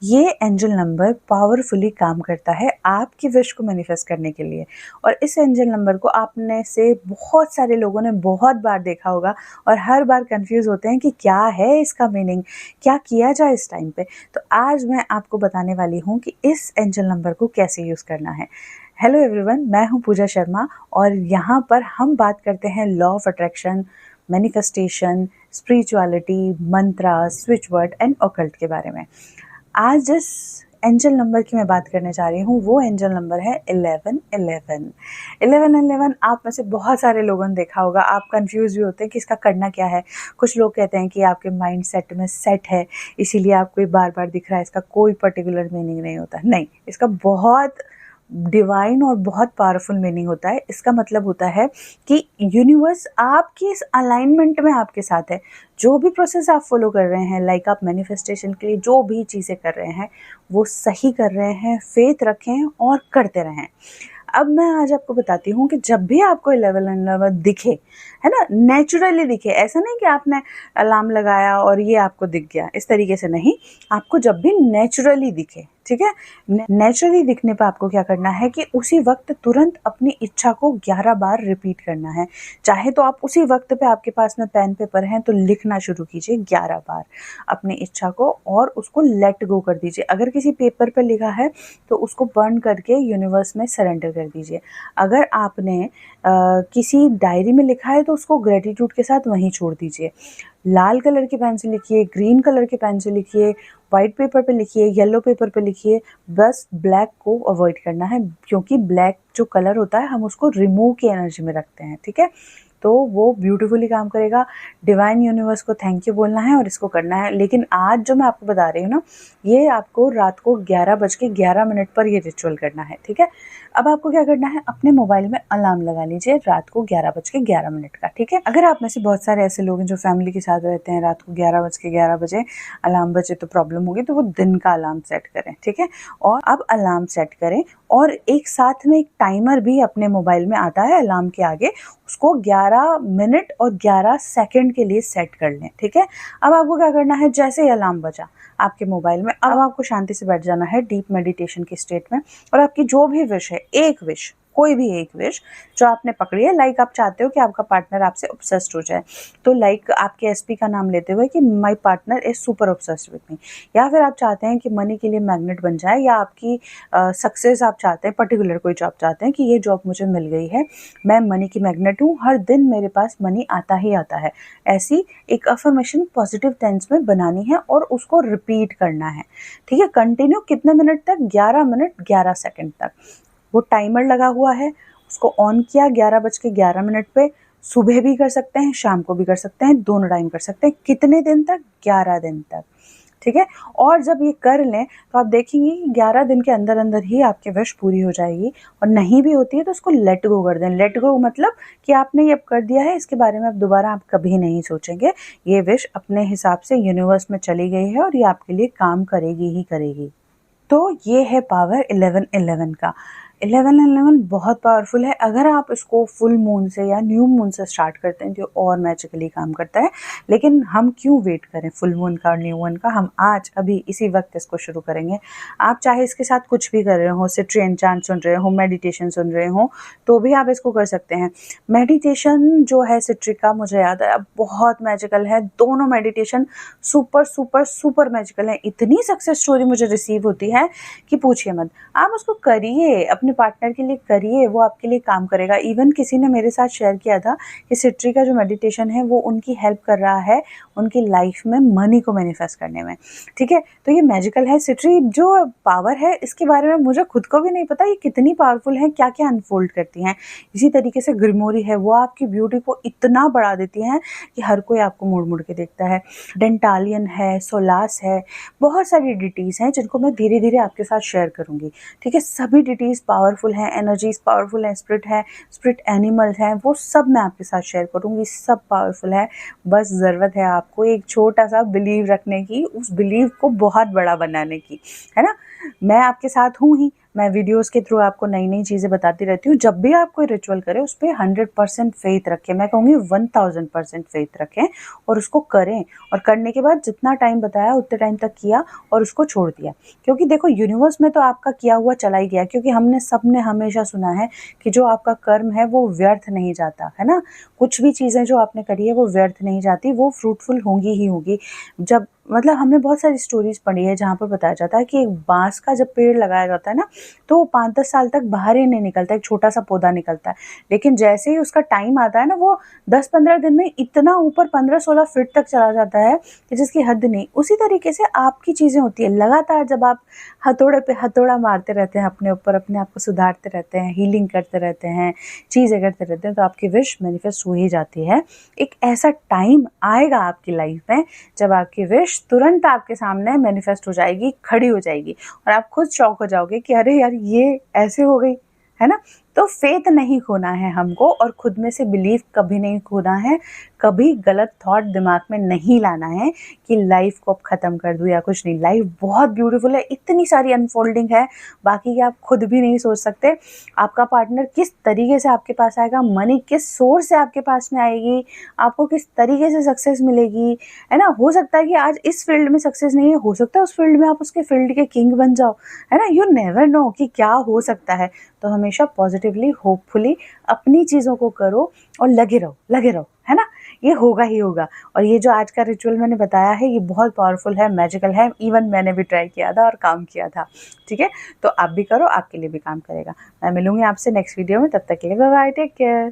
ये angel number powerfully काम करता है आपकी विश को मैनिफेस्ट करने के लिए। और इस एंजल नंबर को आपने से बहुत सारे लोगों ने बहुत बार देखा होगा और हर बार कंफ्यूज होते हैं कि क्या है इसका मीनिंग, क्या किया जाए इस टाइम पे। तो आज मैं आपको बताने वाली हूँ कि इस एंजल नंबर को कैसे यूज़ करना है। हेलो एवरीवन, मैं हूँ पूजा शर्मा और यहाँ पर हम बात करते हैं law of attraction, manifestation, spirituality, Mantra, switch word and occult के बारे में। आज जिस एंजल नंबर की मैं बात करने जा रही हूँ वो एंजल नंबर है 1111। 1111 आप में से बहुत सारे लोगों ने देखा होगा। आप कंफ्यूज भी होते हैं कि इसका करना क्या है। कुछ लोग कहते हैं कि आपके माइंड सेट में सेट है इसीलिए आपको ये बार बार दिख रहा है, इसका कोई पर्टिकुलर मीनिंग नहीं होता। नहीं, इसका बहुत डिवाइन और बहुत पावरफुल मीनिंग होता है। इसका मतलब होता है कि यूनिवर्स आपकी इस अलाइनमेंट में आपके साथ है। जो भी प्रोसेस आप फॉलो कर रहे हैं, लाइक आप मैनिफेस्टेशन के लिए जो भी चीज़ें कर रहे हैं वो सही कर रहे हैं, फेथ रखें और करते रहें। अब मैं आज आपको बताती हूँ कि जब भी आपको 1111 दिखे, है ना, नेचुरली दिखे, ऐसा नहीं कि आपने अलार्म लगाया और ये आपको दिख गया, इस तरीके से नहीं। आपको जब भी नेचुरली दिखे, ठीक है, नेचुरली दिखने पर आपको क्या करना है कि उसी वक्त तुरंत अपनी इच्छा को 11 बार रिपीट करना है। चाहे तो आप उसी वक्त पे आपके पास में पेन पेपर हैं तो लिखना शुरू कीजिए 11 बार अपनी इच्छा को और उसको लेट गो कर दीजिए। अगर किसी पेपर पे लिखा है तो उसको बर्न करके यूनिवर्स में सरेंडर कर दीजिए। अगर आपने किसी डायरी में लिखा है तो उसको ग्रेटिट्यूड के साथ वहीं छोड़ दीजिए। लाल कलर की पेन से लिखिए, ग्रीन कलर की पेन से लिखिए, वाइट पेपर पे लिखिए, येलो पेपर पे लिखिए। बस ब्लैक को अवॉइड करना है क्योंकि ब्लैक जो कलर होता है हम उसको रिमूव की एनर्जी में रखते हैं, ठीक है। तो वो ब्यूटीफुली काम करेगा। डिवाइन यूनिवर्स को थैंक यू बोलना है और इसको करना है। लेकिन आज जो मैं आपको बता रही हूँ ना, ये आपको रात को 11:11 पर ये रिचुअल करना है, ठीक है। अब आपको क्या करना है, अपने मोबाइल में अलार्म लगा लीजिए रात को 11:11 का, ठीक है। अगर आप में से बहुत सारे ऐसे लोग हैं जो फैमिली के साथ रहते हैं, रात को 11:11 बजे अलार्म बजे तो प्रॉब्लम होगी, तो वो दिन का अलार्म सेट करें, ठीक है। और अब अलार्म सेट करें और एक साथ में एक टाइमर भी अपने मोबाइल में आता है अलार्म के आगे, उसको 11 मिनट और 11 सेकंड के लिए सेट कर लें, ठीक है। अब आपको क्या करना है, जैसे ही अलार्म बजा आपके मोबाइल में, अब आपको शांति से बैठ जाना है डीप मेडिटेशन की स्टेट में। और आपकी जो भी विश है, एक विश, कोई भी एक विश जो आपने पकड़ी है, लाइक आप चाहते हो कि आपका पार्टनर आपसे ऑब्सेस्ड हो जाए, तो लाइक आपके एसपी का नाम लेते हुए कि my partner is super obsessed with me. या फिर आप चाहते हैं कि मनी के लिए मैग्नेट बन जाए, या आपकी सक्सेस आप चाहते हैं, पर्टिकुलर कोई जॉब चाहते हैं कि ये जॉब मुझे मिल गई है, मैं मनी की मैग्नेट हूँ, हर दिन मेरे पास मनी आता ही आता है। ऐसी एक अफर्मेशन पॉजिटिव टेंस में बनानी है और उसको रिपीट करना है, ठीक है। कंटिन्यू कितने मिनट तक, 11 मिनट 11 सेकंड तक। वो टाइमर लगा हुआ है, उसको ऑन किया 11:11 पे। सुबह भी कर सकते हैं, शाम को भी कर सकते हैं, दोनों टाइम कर सकते हैं। कितने दिन तक, 11 दिन तक, ठीक है। और जब ये कर लें तो आप देखेंगे कि 11 दिन के अंदर अंदर ही आपकी विश पूरी हो जाएगी। और नहीं भी होती है तो उसको लेट गो कर दें। लेट गो मतलब कि आपने ये अब कर दिया है, इसके बारे में अब दोबारा आप कभी नहीं सोचेंगे। ये विश अपने हिसाब से यूनिवर्स में चली गई है और ये आपके लिए काम करेगी ही करेगी। तो ये है पावर 1111 का। 1111 बहुत पावरफुल है। अगर आप इसको फुल मून से या न्यू मून से स्टार्ट करते हैं तो और मैजिकली काम करता है। लेकिन हम क्यों वेट करें फुल मून का और न्यू मून का, हम आज अभी इसी वक्त इसको शुरू करेंगे। आप चाहे इसके साथ कुछ भी कर रहे हो, सिट्री एन्चांट सुन रहे हो, मेडिटेशन सुन रहे हो, तो भी आप इसको कर सकते हैं। मेडिटेशन जो है सिट्री का, मुझे याद है, अब बहुत मैजिकल है। दोनों meditation super super super magical है। इतनी सक्सेस स्टोरी मुझे रिसीव होती है कि पूछिए मत। आप उसको करिए, अपने पार्टनर के लिए करिए, वो आपके लिए काम करेगा। इवन किसी ने मेरे साथ शेयर किया था कि सिट्री का जो मेडिटेशन है वो उनकी हेल्प कर रहा है उनकी लाइफ में मनी को मैनिफेस्ट करने में, ठीक है। तो ये मैजिकल है। सिट्री जो पावर है इसके बारे में मुझे खुद को भी नहीं पता ये कितनी पावरफुल है, क्या क्या अनफोल्ड करती हैं। इसी तरीके से ग्रिमोरी है, वो आपकी ब्यूटी को इतना बढ़ा देती हैं कि हर कोई आपको मुड़ मुड़ के देखता है। डेंटालियन है, सोलास है, बहुत सारी डिटीज़ हैं जिनको मैं धीरे धीरे आपके साथ शेयर करूंगी, ठीक है। सभी डिटीज़ पावरफुल हैं, एनर्जीज पावरफुल हैं, स्पिरिट एनिमल्स हैं, वो सब मैं आपके साथ शेयर करूंगी। सब पावरफुल है। बस ज़रूरत है आपको एक छोटा सा बिलीव रखने की, उस बिलीव को बहुत बड़ा बनाने की, है ना। मैं आपके साथ हूँ ही, मैं वीडियोस के थ्रू आपको नई-नई चीज़ें बताती रहती हूँ। जब भी आप कोई रिचुअल करें उस पे 100% फ़ेथ रखें, मैं कहूँगी 1000% फ़ेथ रखें और उसको करें, और करने के बाद जितना टाइम बताया उतने टाइम तक किया और उसको छोड़ दिया। क्योंकि देखो यूनिवर्स में तो आपका किया हुआ चला ही गया, क्योंकि हमने सबने हमेशा सुना है कि जो आपका कर्म है वो व्यर्थ नहीं जाता, है ना? कुछ भी चीज़ें जो आपने करी है वो व्यर्थ नहीं जाती, वो फ्रूटफुल होंगी ही होंगी। जब मतलब हमने बहुत सारी स्टोरीज़ पढ़ी है जहाँ पर बताया जाता है कि एक बाँस का जब पेड़ लगाया जाता है ना, तो वो 5-10 साल तक बाहर ही नहीं निकलता, एक छोटा-सा पौधा निकलता है। लेकिन जैसे ही उसका टाइम आता है ना, वो 10-15 दिन में इतना ऊपर 15-16 फीट तक चला जाता है कि जिसकी हद नहीं। उसी तरीके से आपकी चीज़ें होती हैं, लगातार जब आप हथौड़े पे हथौड़ा मारते रहते हैं अपने ऊपर, अपने आप को सुधारते रहते हैं, हीलिंग करते रहते हैं, चीज़ें करते रहते हैं, तो आपकी विश मैनिफेस्ट हो ही जाती है। एक ऐसा टाइम आएगा आपकी लाइफ में जब आपकी विश तुरंत आपके सामने मैनिफेस्ट हो जाएगी, खड़ी हो जाएगी, और आप खुद शॉक हो जाओगे कि अरे यार ये ऐसे हो गई, है ना? तो फेथ नहीं खोना है हमको, और खुद में से बिलीव कभी नहीं खोना है, कभी गलत थॉट दिमाग में नहीं लाना है कि लाइफ को अब ख़त्म कर दूँ या कुछ नहीं। लाइफ बहुत ब्यूटीफुल है, इतनी सारी अनफोल्डिंग है, बाकी की आप खुद भी नहीं सोच सकते। आपका पार्टनर किस तरीके से आपके पास आएगा, मनी किस सोर्स से आपके पास में आएगी, आपको किस तरीके से सक्सेस मिलेगी, है ना? हो सकता है कि आज इस फील्ड में सक्सेस नहीं है, हो सकता है उस फील्ड में आप उसके फील्ड के किंग बन जाओ, है ना? यू नेवर नो कि क्या हो सकता है। तो हमेशा पॉजिटिवली, होपफुली अपनी चीज़ों को करो और लगे रहो, है ना? ये होगा ही होगा। और ये जो आज का रिचुअल मैंने बताया है, ये बहुत पावरफुल है, मैजिकल है, इवन मैंने भी ट्राई किया था और काम किया था, ठीक है? तो आप भी करो, आपके लिए भी काम करेगा। मैं मिलूँगी आपसे नेक्स्ट वीडियो में, तब तक के लिए बाय बाय, टेक केयर।